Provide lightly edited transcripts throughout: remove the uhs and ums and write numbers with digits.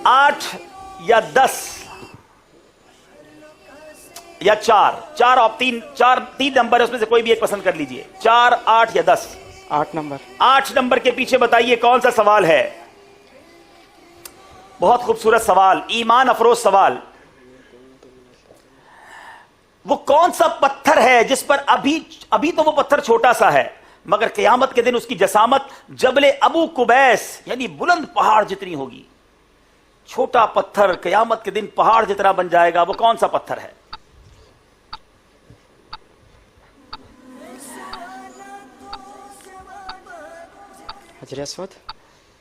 8 या 10 या 4 और 3 नंबर है, उसमें से कोई भी एक पसंद कर लीजिए। 4, 8 या 10। 8 नंबर। 8 नंबर के पीछे बताइए कौन सा सवाल है। बहुत खूबसूरत सवाल, ईमान अफरोज सवाल। वो कौन सा पत्थर है जिस पर अभी तो वो पत्थर छोटा सा है, मगर क़यामत के दिन उसकी जसामत जबले अबू कुबैस यानी बुलंद पहाड़ जितनी होगी। छोटा पत्थर क़यामत के दिन पहाड़ जितना बन जाएगा। वो कौन सा पत्थर है? हजर अस्वद।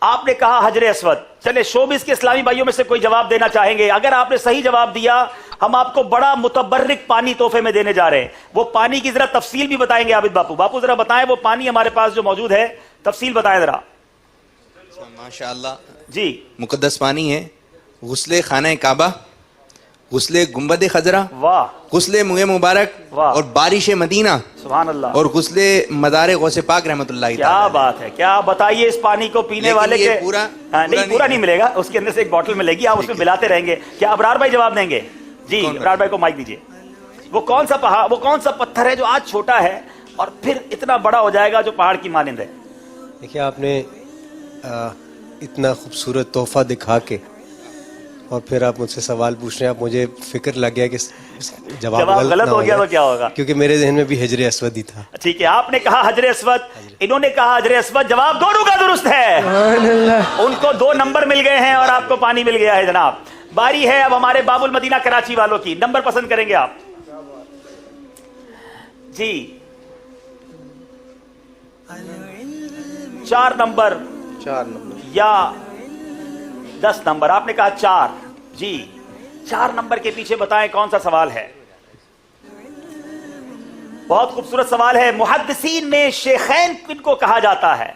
आपने कहा हजर अस्वद। चले शोबिस के इस्लामी भाइयों में से कोई जवाब देना चाहेंगे? अगर आपने सही जवाब दिया हम आपको बड़ा मुतबर्रिक पानी तोहफे में देने जा रहे हैं। वो पानी की जरा तफसील भी बताएंगे आबिद बापू। बापू जरा बताएं वो पानी हमारे पास जो मौजूद है, तफसील बताएं जरा। माशाअल्लाह जी, मुकद्दस पानी है। गुस्ले खाना काबा, गुस्ले गुंबद खजरा, वाह, गुस्ले मुँह मुबारक, वाह, और बारिश मदीना, सुभान अल्लाह, और गुस्ले मदार गौसे पाक रहमतुल्लाह। क्या बात है। क्या बताइए इस पानी को पीने वाले के पूरा पूरा नहीं मिलेगा, उसके अंदर से एक बोतल मिलेगी, आप उसमें मिलाते रहेंगे। क्या अबरार भाई जवाब देंगे? जी, अबरार भाई को माइक दीजिए। वो कौन सा पहाड़, वो कौन सा पत्थर है जो आज छोटा है और फिर इतना बड़ा हो जाएगा जो पहाड़ की मानिंद है? देखिए आपने इतना खूबसूरत तोहफा दिखा के और फिर आप मुझसे सवाल पूछ रहे हैं। आप मुझे फिक्र लग गया कि जवाब गलत हो गया तो क्या होगा, क्योंकि मेरे जहन में भी हजर अस्वद ही था। ठीक है, आपने कहा हजर अस्वद, इन्होंने कहा हजर अस्वद। जवाब दोनों का दुरुस्त है। उनको 2 नंबर मिल गए हैं और आपको पानी मिल गया है। जनाब बारी है अब हमारे बाबुल मदीना कराची वालों की। नंबर पसंद करेंगे आप? जी, 4 नंबर या 10 नंबर? आपने कहा 4। जी, 4 नंबर के पीछे बताएं कौन सा सवाल है। बहुत खूबसूरत सवाल है। मुहद्दिसीन में शेखैन किनको कहा जाता है?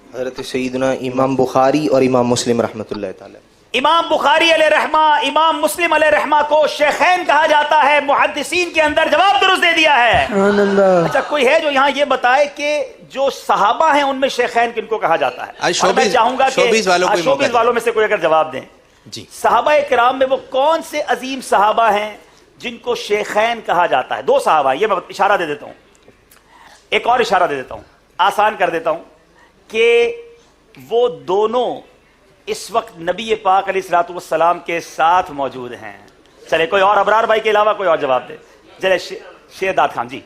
हजरत सईदना इमाम बुखारी और इमाम मुस्लिम रहमतुल्लाह ताला। इमाम बुखारी अलैहि रहमा, इमाम मुस्लिम अलैहि रहमा को शेखैन कहा जाता है। मुहद्दिसीन के अंदर जवाब दुरुस्त दे दिया है। अच्छा, कोई है जो यहाँ ये बताए कि जो सहाबा हैं उनमें शेखैन किनको कहा जाता है? मैं चाहूंगा कि शोबिस वालों में से कोई अगर जवाब दें। जी, सहाबा किराम में वो कौन से अजीम सहाबा हैं जिनको शेखैन कहा जाता है? 2 सहाबा, ये मैं इशारा दे देता हूं, एक और इशारा दे देता हूं, आसान कर देता हूं कि वो दोनों इस वक्त नबी पाक अलैहिस्सलातु वस्सलाम के साथ मौजूद हैं। चले कोई और अबरार भाई के अलावा कोई और जवाब दे। चले शेरदाद खान जी।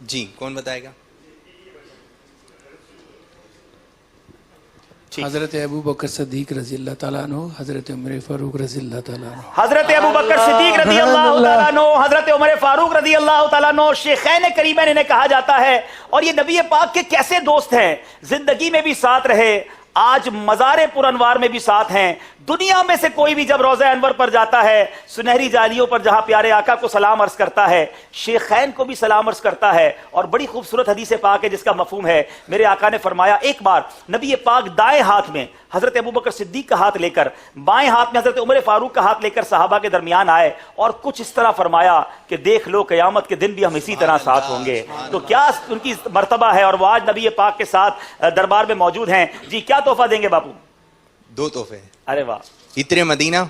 जी, कौन बताएगा? हजरत अबू बकर सिद्दीक रज़ी अल्लाह तआला अन्हु, हजरत उमर फारूक रज़ी अल्लाह तआला अन्हु। हजरत अबू बकर सिद्दीक रज़ी अल्लाह तआला अन्हु, हजरत उमर फारूक रज़ी अल्लाह तआला अन्हु शेखैन करीमैन इन्हें कहा जाता है। और ये नबी पाक के कैसे दोस्त हैं, जिंदगी में भी साथ रहे, आज मज़ारे पुरअनवार में भी साथ हैं। दुनिया में से कोई भी जब रोज़ा अनवर पर जाता है, सुनहरी जालियों पर जहां प्यारे आका को सलाम अर्ज करता है, शेखैन को भी सलाम अर्ज करता है। और बड़ी खूबसूरत हदीस पाक है जिसका मफहूम है, मेरे आका ने फरमाया एक बार नबी पाक दाएं हाथ में हजरत अबू बकर सिद्दीक का हाथ लेकर, बाएं हाथ में हजरत उमर फारूक का हाथ लेकर सहाबा के दरमियान आए और कुछ इस तरह फरमाया कि देख लो क़यामत के दिन भी हम इसी तरह साथ होंगे। तो क्या उनकी मर्तबा है और वो आज नबी पाक के साथ दरबार में मौजूद हैं। जी, क्या तोहफा देंगे बापू? 2 तोहफे। अरे वाह, इत्रे मदीना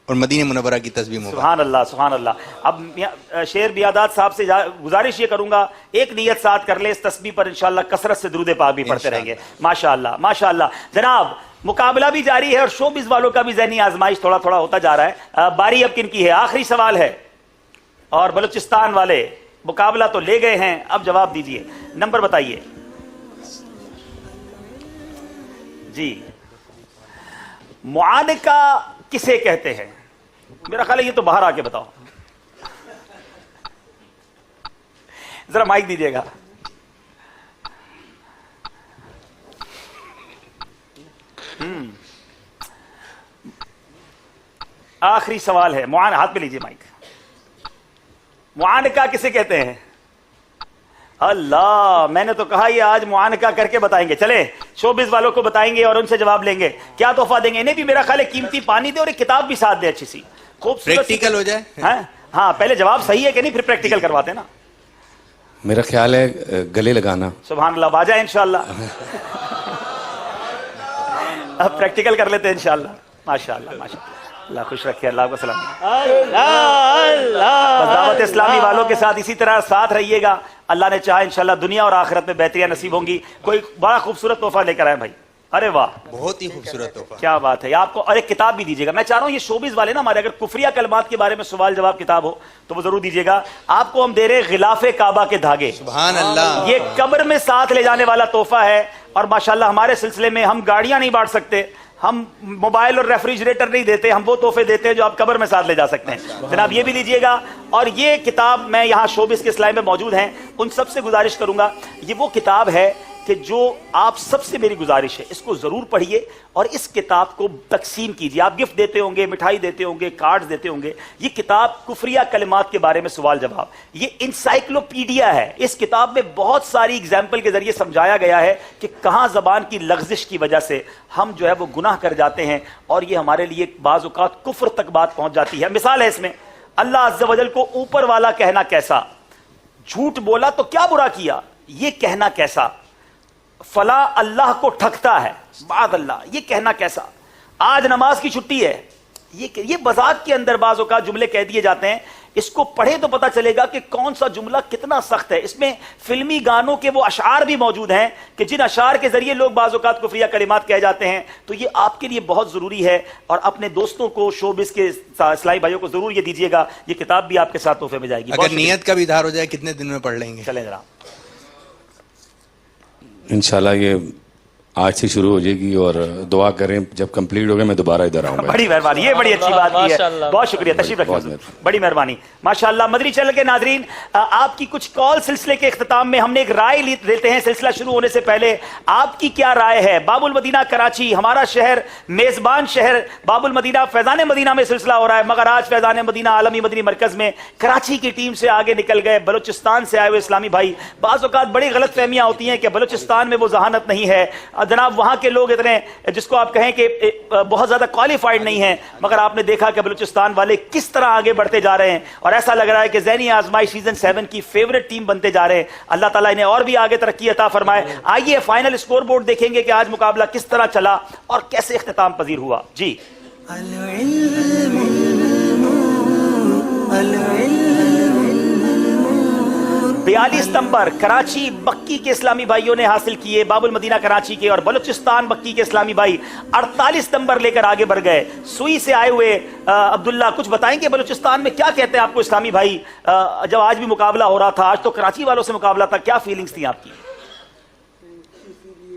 और मदीने मुनव्वरा की तस्बीह मुबारक। सुभान अल्लाह, सुभान अल्लाह। अब शेर बियादात साहब से गुजारिश ये करूंगा, एक नियत साथ कर ले, इस तस्बीह पर इंशाअल्लाह कसरत से दुरूद पाक भी पढ़ते रहेंगे। माशाअल्लाह, माशाअल्लाह। जनाब मुकाबला भी जारी है और शोबिस वालों का भी ज़हनी आजमाइश थोड़ा थोड़ा होता जा रहा है। बारी अब किनकी है? आखिरी सवाल है और बलूचिस्तान वाले मुकाबला तो ले गए हैं, अब जवाब दीजिए। नंबर बताइए जी। मुआनका किसे कहते हैं? मेरा ख्याल है ये तो बाहर आके बताओ, जरा माइक दीजिएगा। आखिरी सवाल है। मुआन, हाथ पे लीजिए माइक। मुआनका किसे कहते हैं? अल्लाह, मैंने तो कहा ये आज मुआनका करके बताएंगे। चले शोबिस वालों को बताएंगे और उनसे जवाब लेंगे। क्या तोहफा देंगे? इन्हें भी मेरा ख्याल है कीमती पानी दे और एक किताब भी साथ दे अच्छी सी, खूबसूरत प्रैक्टिकल हो जाए। हाँ, पहले जवाब सही है कि नहीं, फिर प्रैक्टिकल करवाते ना। मेरा ख्याल है गले लगाना। सुभान अल्लाह, बाजा इंशाअल्लाह। अब प्रैक्टिकल कर लेते हैं इंशाअल्लाह। माशाअल्लाह माशाअल्लाह, अल्लाह खुश रखे, अल्लाह को सलाम। बस दावत इस्लामी वालों के साथ इसी तरह साथ रहिएगा, अल्लाह ने चाहा इंशाअल्लाह दुनिया और आखिरत में बेहतरियां नसीब होंगी। कोई बड़ा खूबसूरत तोहफा लेकर आए भाई, अरे वाह बहुत ही खूबसूरत तोहफा। क्या बात है। आपको और एक किताब भी दीजिएगा, मैं चाह रहा हूं ये शोबिस वाले ना हमारे, अगर कुफरिया कलमात के बारे में सवाल जवाब किताब हो तो वो जरूर दीजिएगा। आपको हम दे रहे गिलाफे काबा के धागे, सुभान अल्लाह। ये कब्र में साथ ले जाने वाला तोहफा है। और माशाल्लाह हमारे सिलसिले में हम गाड़ियां नहीं बांट सकते, हम मोबाइल और रेफ्रिजरेटर नहीं देते, हम वो तोहफे देते हैं जो आप कब्र में साथ ले जा सकते हैं। जनाब ये भी लीजिएगा। और ये किताब मैं यहाँ शोबिस के स्लाइड में मौजूद हैं, उन सबसे गुजारिश करूंगा, ये वो किताब है कि जो आप सबसे मेरी गुजारिश है इसको जरूर पढ़िए और इस किताब को तकसीम कीजिए। आप गिफ्ट देते होंगे, मिठाई देते होंगे, कार्ड्स देते होंगे, ये किताब कुफरिया कलिमात के बारे में सवाल जवाब, ये इंसाइक्लोपीडिया है। इस किताब में बहुत सारी एग्जाम्पल के जरिए समझाया गया है कि कहां जबान की लग़ज़िश की वजह से हम जो है वो गुनाह कर जाते हैं और ये हमारे लिए बाज़ औक़ात कुफ्र तक बात पहुंच जाती है। मिसाल है इसमें, अल्लाह अज़्ज़ा वजल को ऊपर वाला कहना कैसा, झूठ बोला तो क्या बुरा किया ये कहना कैसा, फला अल्लाह को ठगता है बाद अल्लाह ये कहना कैसा, आज नमाज की छुट्टी है, ये मजाक के अंदर बाज़ औक़ात जुमले कह दिए जाते हैं। इसको पढ़े तो पता चलेगा कि कौन सा जुमला कितना सख्त है। इसमें फिल्मी गानों के वो अशार भी मौजूद हैं कि जिन अशार के जरिए लोग बाज़ औक़ात कुफरिया कलिमात कह जाते हैं। तो ये आपके लिए बहुत जरूरी है और अपने दोस्तों को, शोबिस के इस्लामी भाइयों को जरूर ये दीजिएगा। ये किताब भी आपके साथ तोहफे में जाएगी। अगर नियत का भी इजहार हो जाए कितने दिन में पढ़ लेंगे? चलें जरा, इंशाल्लाह ये आज से शुरू हो जाएगी और दुआ करें जब कंप्लीट हो गया मैं दोबारा इधर आऊंगा। बड़ी मेहरबानी, ये बड़ी अच्छी बात की है, बहुत शुक्रिया, तशरीफ रखिए, बड़ी मेहरबानी माशाअल्लाह। मदनी चैनल के नाजरीन, आपकी कुछ कॉल सिलसिले के इख्तिताम में हमने एक राय लेते हैं सिलसिला शुरू होने से पहले। आपकी क्या राय है? बाबुल मदीना कराची, हमारा शहर, मेजबान शहर बाबुल मदीना, फैजान मदीना में सिलसिला हो रहा है, मगर आज फैजान मदीना आलमी मदनी मरकज में कराची की टीम से आगे निकल गए बलूचिस्तान से आए हुए इस्लामी भाई। बाज़ औक़ात बड़ी गलत फहमियाँ होती हैं कि बलूचिस्तान में वो जहानत नहीं है, जनाब वहां के लोग इतने जिसको आप कहें कि बहुत ज्यादा क्वालिफाइड नहीं है, मगर आपने देखा कि बलूचिस्तान वाले किस तरह आगे बढ़ते जा रहे हैं और ऐसा लग रहा है कि ज़ैनी आजमाइश सीजन 7 की फेवरेट टीम बनते जा रहे हैं। अल्लाह ताला इन्हें और भी आगे तरक्की अता फरमाए। आइए फाइनल स्कोर बोर्ड देखेंगे कि आज मुकाबला किस तरह चला और कैसे इख्तिताम पजीर हुआ। जी 42 नंबर कराची बक्की के इस्लामी भाइयों ने हासिल किए, बाबुल मदीना कराची के, और बलूचिस्तान बक्की के इस्लामी भाई 48 नंबर लेकर आगे बढ़ गए। सुई से आए हुए अब्दुल्ला, कुछ बताएंगे बलूचिस्तान में क्या कहते हैं आपको इस्लामी भाई? जब आज भी मुकाबला हो रहा था, आज तो कराची वालों से मुकाबला था, क्या फीलिंग्स थी आपकी?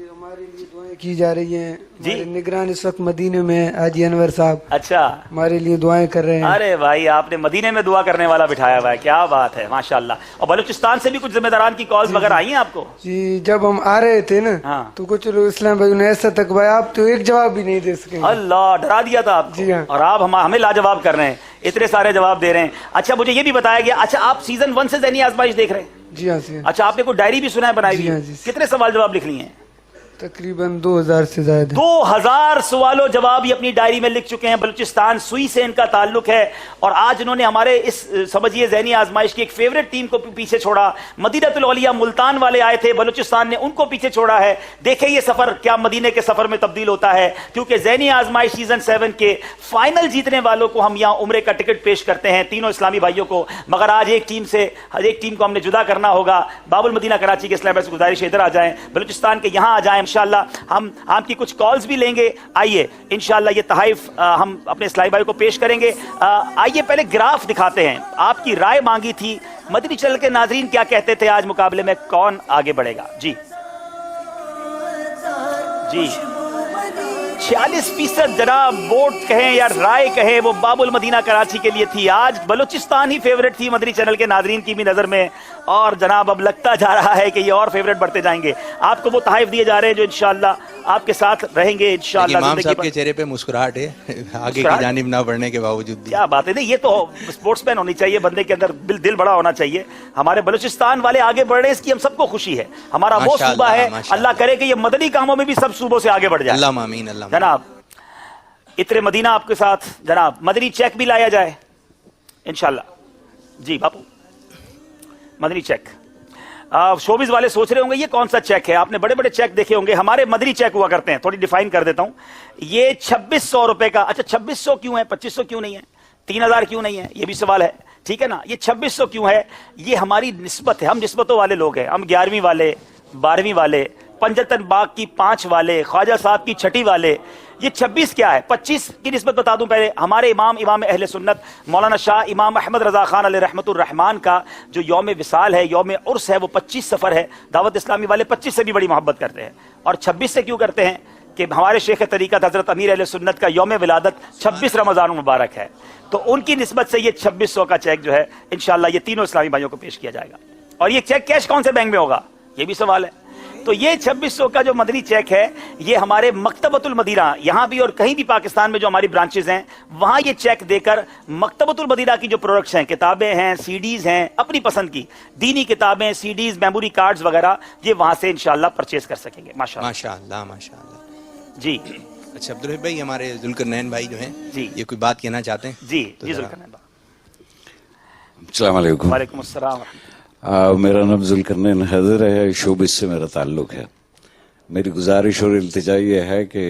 हमारे लिए दुआएं की जा रही हैं जी। हमारे निगरान इस वक्त मदीने में हाजी अनवर साहब अच्छा, हमारे लिए दुआएं कर रहे हैं। अरे भाई आपने मदीने में दुआ करने वाला बिठाया हुआ है, क्या बात है माशाल्लाह। और बलूचिस्तान से भी कुछ जिम्मेदारान की कॉल्स वगैरह आई हैं आपको? जी, जब हम आ रहे थे ना हाँ। तो कुछ लोग इस्लाम भाई ने ऐसा तक भाई आप तो एक जवाब भी नहीं दे सके। अल्लाह, डरा दिया था आपको। जी हाँ। और आप हमें लाजवाब कर रहे हैं, इतने सारे जवाब दे रहे हैं। अच्छा, मुझे ये भी बताया गया, अच्छा आप सीजन 1 से ज़ैनी आजमाइश देख रहे हैं? जी हाँ जी। अच्छा, आपने कोई डायरी भी सुना है बनाई हुई? जी हाँ जी। कितने सवाल जवाब लिख लिए हैं? तकरीबन 2000 से ज्यादा। 2000 सवालों जवाब ये अपनी डायरी में लिख चुके हैं। बलूचिस्तान सुई से इनका ताल्लुक है और आज इन्होंने हमारे इस समझिए ज़ैनी आजमाइश की एक फेवरेट टीम को पीछे छोड़ा। मदीनतुल औलिया मुल्तान वाले आए थे, बलूचिस्तान ने उनको पीछे छोड़ा है। देखें ये सफर क्या मदीने के सफर में तब्दील होता है, क्योंकि ज़ैनी आजमाइश सीजन 7 के फाइनल जीतने वालों को हम यहाँ उम्रे का टिकट पेश करते हैं, तीनों इस्लामी भाइयों को। मगर आज एक टीम को हमने जुदा करना होगा। बाबुल मदीना कराची के इस्लामी भाई से गुजारिश है इधर आ जाएं, बलूचिस्तान के यहाँ आ जाएं। इंशाअल्लाह हम आपकी कुछ कॉल्स भी लेंगे। आइए इंशाअल्लाह ये तहाइफ हम अपने इस्लामी भाई को पेश करेंगे। आइए पहले ग्राफ दिखाते हैं। आपकी राय मांगी थी, मदनी चैनल के नाजरीन क्या कहते थे आज मुकाबले में कौन आगे बढ़ेगा? जी 46% जनाब वोट कहें या राय कहें वो बाबुल मदीना कराची के लिए थी। आज बलूचिस्तान ही फेवरेट थी मदनी चैनल के नाजरीन की भी नजर में, और जनाब अब लगता जा रहा है कि ये और फेवरेट बढ़ते जाएंगे। आपको वो तहाइफ दिए जा रहे हैं जो इंशाअल्लाह आपके साथ रहेंगे इंशाअल्लाह। इमाम साहब के चेहरे पे मुस्कुराहट है आगे की जानिब ना बढ़ने के बावजूद भी। क्या बात है, नहीं ये तो स्पोर्ट्समैन होनी चाहिए, बंदे के अंदर दिल बड़ा होना चाहिए। हमारे बलूचिस्तान वाले आगे बढ़ रहे हैं, इसकी हम सबको खुशी है। हमारा वो सूबा है, अल्लाह करे कि ये मदनी कामों में भी सब सूबों से आगे बढ़ जाए। अल्लाह आमीन। अल्लाह जनाब इतने मदीना आपके साथ, जनाब मदनी चेक भी लाया जाए इंशाअल्लाह। जी बापू, मदनी चेक शोबिस वाले सोच रहे होंगे ये कौन सा चेक है, आपने बड़े बड़े चेक देखे होंगे, हमारे मदनी चेक हुआ करते हैं, थोड़ी डिफाइन कर देता हूं। ये 2600 रुपए का, अच्छा 2600 क्यों है, 2500 क्यों नहीं है, 3000 क्यों नहीं है, ये भी सवाल है, ठीक है ना। ये 2600 क्यों है, ये हमारी निस्बत है, हम निस्बतों वाले लोग हैं, हम 11वीं वाले, 12वीं वाले, पंजतन बाग की 5 वाले, ख्वाजा साहब की 6ठी वाले। ये 26 क्या है, 25 की निस्बत बता दूं पहले। हमारे इमाम अहले सुन्नत मौलाना शाह इमाम अहमद रजा खान अलैहि रहमतुर रहमान का जो यौम विसाल है, यौम उर्स है, वो 25 सफर है। दावत इस्लामी वाले 25 से भी बड़ी मोहब्बत करते हैं। और 26 से क्यों करते हैं कि हमारे शेख तरीक़त हजरत अमीर अहले सुन्नत का यौम विलादत 26 रमज़ान मुबारक है, तो उनकी निस्बत से ये 2600 का चेक जो है इंशाअल्लाह ये तीनों इस्लामी भाइयों को पेश किया जाएगा। और ये चेक कैश कौन से बैंक में होगा, ये भी सवाल है। तो ये 2600 का जो मदनी चेक है, ये हमारे मकतबतुल मदीना, यहां भी और कहीं भी पाकिस्तान में जो हमारी ब्रांचेज हैं, वहां ये चेक देकर मकतबतुल मदीना की जो प्रोडक्ट्स हैं, किताबें हैं, सीडीज हैं, अपनी पसंद की दीनी किताबें, सीडीज, मेमोरी कार्ड्स वगैरह, ये वहां से इंशाअल्लाह परचेज कर सकेंगे। माशाअल्लाह माशाअल्लाह माशाअल्लाह। जी अच्छा अब्दुल रहीम भाई, हमारे जुल्करनैन भाई जो हैं जी, ये कोई बात कहना चाहते हैं? जी तो जी जरा- जुल्करनैन भाई। अस्सलाम वालेकुम। वालेकुम अस्सलाम। मेरा नाम जुल्करनैन हैदर है, शोबिस से मेरा ताल्लुक है। मेरी गुजारिश और इल्तिजा ये है कि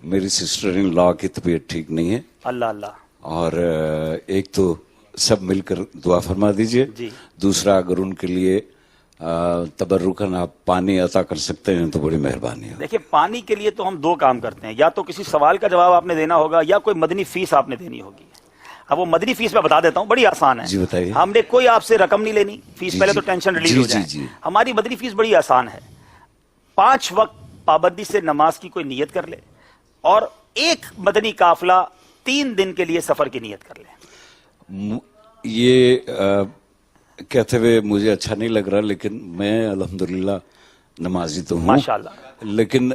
मेरी सिस्टर इन लॉ की तबीयत ठीक नहीं है, अल्लाह अल्लाह। और एक तो सब मिलकर दुआ फरमा दीजिए, जी। दूसरा अगर उनके लिए तबर्रुकन आप पानी अता कर सकते हैं तो बड़ी मेहरबानी हो। देखिए, पानी के लिए तो हम 2 काम करते हैं, या तो किसी सवाल का जवाब आपने देना होगा या कोई मदनी फीस आपने देनी होगी। अब वो मदनी फीस मैं बता देता हूँ, बड़ी आसान है। जी बताइए। हमने कोई आपसे रकम नहीं लेनी, फीस जी, पहले जी। तो टेंशन रिलीज जी, हो जाए। जी, जी। हमारी मदनी फीस बड़ी आसान है, 5 वक्त पाबंदी से नमाज की कोई नियत कर ले, और एक मदनी काफिला 3 दिन के लिए सफर की नियत कर ले। ये कहते हुए मुझे अच्छा नहीं लग रहा, लेकिन मैं अल्हम्दुलिल्लाह नमाजी तो हूँ माशाअल्लाह। लेकिन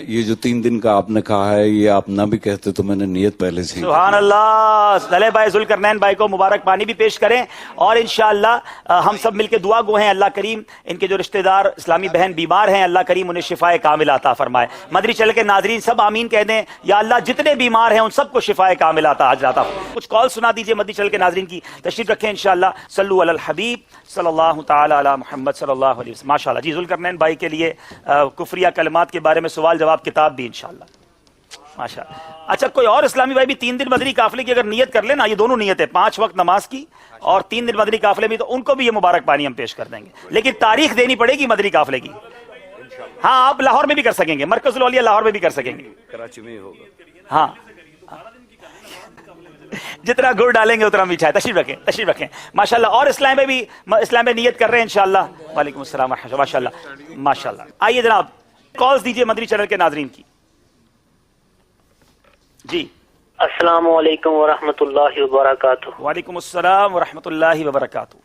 ये जो 3 दिन का आपने कहा है, ये आप ना भी कहते तो मैंने नियत पहले से ही सुभान अल्लाह। सले भाई जुल्करनैन भाई को मुबारक पानी भी पेश करें, और इंशाअल्लाह हम सब मिलकर दुआ गो हैं, अल्लाह करीम इनके जो रिश्तेदार इस्लामी बहन बीमार हैं, अल्लाह करीम उन्हें शिफाए कामिला अता फरमाए। मदरी चैनल के नाजरीन सब आमीन कह दें, या अल्लाह जितने बीमार हैं उन सबको शिफाए कामिला अता अता। कुछ कॉल सुना दीजिए मदरी चैनल के नाजरीन की, तशरीफ रखें इंशाअल्लाह। सल्लु अलल हबीब सल्लल्लाहु तआला अला मुहम्मद सल्लल्लाहु अलैहि वसल्लम। माशाअल्लाह जी, जुल्करनैन भाई के लिए कुफरिया कलमात के बारे में सवाल जवाब किताब भी इंशाअल्लाह। माशाअल्लाह। अच्छा, कोई और इस्लामी भाई भी 3 दिन मदनी काफिले की अगर नियत कर लेना, ये दोनों नियत है, 5 वक्त नमाज की और 3 दिन मदनी काफिले में, तो उनको भी ये मुबारक पानी हम पेश कर देंगे, लेकिन तारीख देनी पड़ेगी मदनी काफिले की। हाँ, आप लाहौर में भी कर सकेंगे, मरकजुल औलिया लाहौर में भी कर सकेंगे, कराची में होगा। हाँ, जितना गुड़ डालेंगे उतना मीठा है। तशरीफ रखें माशाल्लाह। और इस्लाम में भी इस्लाम में नियत कर रहे हैं इंशाअल्लाह। वालेकुम अस्सलाम माशाल्लाह माशाल्लाह। आइए जनाब, कॉल्स दीजिए मदरी चैनल के नाजरीन की। जी अस्सलामु अलैकुम वरहमतुल्लाहि वबरकातुहू। वालेकुम अस्सलाम वरहमतुल्लाहि वबरकातुहू।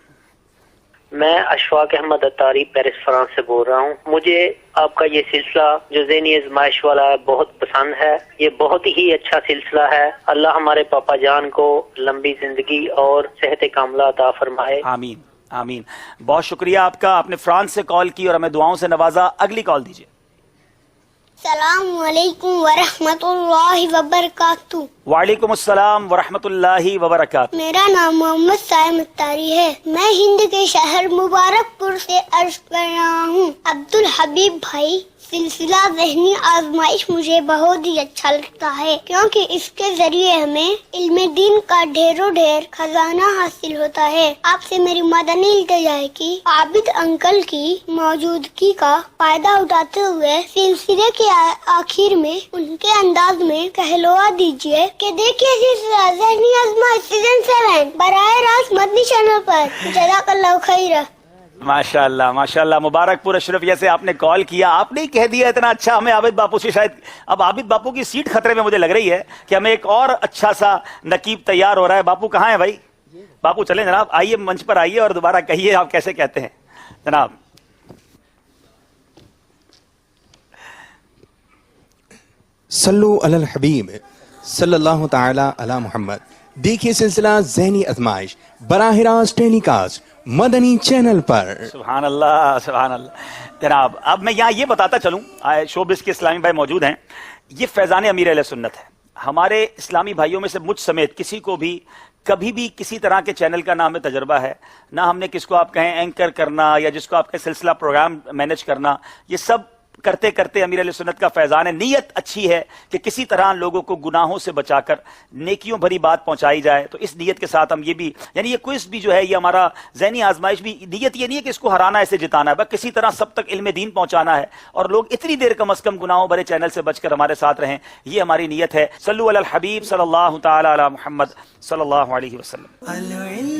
मैं अशफाक अहमद अतारी पेरिस फ्रांस से बोल रहा हूँ। मुझे आपका ये सिलसिला जो ज़हनी आज़माइश वाला है बहुत पसंद है, ये बहुत ही अच्छा सिलसिला है। अल्लाह हमारे पापा जान को लंबी जिंदगी और सेहत कामला अता फरमाए। आमीन आमीन। बहुत शुक्रिया आपका, आपने फ्रांस से कॉल की और हमें दुआओं से नवाजा। अगली कॉल दीजिए। अस्सलामु अलैकुम वरहमतुल्लाहि वबरकातुहू। वालेकुम अस्सलाम वरहमतुल्लाहि वबरकातुहू। मेरा नाम मोहम्मद साइम अत्तारी है। मैं हिंद के शहर मुबारकपुर से अर्ज कर रहा हूँ। अब्दुल हबीब भाई, सिलसिला ज़हनी आजमाइश मुझे बहुत ही अच्छा लगता है, क्योंकि इसके जरिए हमें इल्म दीन का ढेरों ढेर खजाना हासिल होता है। आपसे मेरी मदनी इल्तिजा है कि आबिद अंकल की मौजूदगी का फायदा उठाते हुए सिलसिले के आखिर में उनके अंदाज में कहलवा दीजिए कि देखिए सिलसिला ज़हनी आजमाइश सीजन 7 बराह रास्त मदनी चैनल पर। जज़ाकल्लाहु खैर। माशाअल्लाह माशाअल्लाह। मुबारकपुर अशरफ जैसे आपने कॉल किया, आपने ही कह दिया इतना अच्छा। हमें आबिद बापू से शायद अब आबिद बापू की सीट खतरे में मुझे लग रही है कि हमें एक और अच्छा सा नकीब तैयार हो रहा है। बापू कहाँ है भाई? बापू चले जनाब, आइए मंच पर आइए और दोबारा कहिए आप कैसे कहते हैं जनाब। सल्लु अलल हबीब सल्लल्लाहु तआला अला मुहम्मद। देखिए सिलसिला ज़हनी आज़माइश बराह रास्त टेलीकास्ट मदनी चैनल पर। सुभान अल्लाह सुभान अल्लाह। जनाब अब मैं यहाँ ये बताता चलूँ, शोबिस के इस्लामी भाई मौजूद हैं, ये फैज़ान अमीर अहले सुन्नत है। हमारे इस्लामी भाइयों में से मुझ समेत किसी को भी کبھی بھی کسی طرح کے چینل کا نہ ہمیں تجربہ ہے، نہ ہم نے کس کو آپ کہیں اینکر کرنا یا جس کو آپ کہیں سلسلہ پروگرام مینج کرنا. یہ سب کرتے کرتے امیر علیہ سنت کا فیضان ہے. نیت اچھی ہے کہ کسی طرح لوگوں کو گناہوں سے بچا کر نیکیوں بھری بات پہنچائی جائے. تو اس نیت کے ساتھ ہم یہ بھی، یعنی یہ کوئز بھی جو ہے، یہ ہمارا ذہنی آزمائش بھی، نیت یہ نہیں ہے کہ اس کو ہرانا ایسے جتانا ہے، بس کسی طرح سب تک علم دین پہنچانا ہے اور لوگ اتنی دیر کم از کم گناہوں بھرے چینل سے بچ کر ہمارے ساتھ رہیں. یہ ہماری نیت ہے. صلو علی الحبیب صلی اللہ تعالی علی محمد صلی اللہ علیہ وسلم.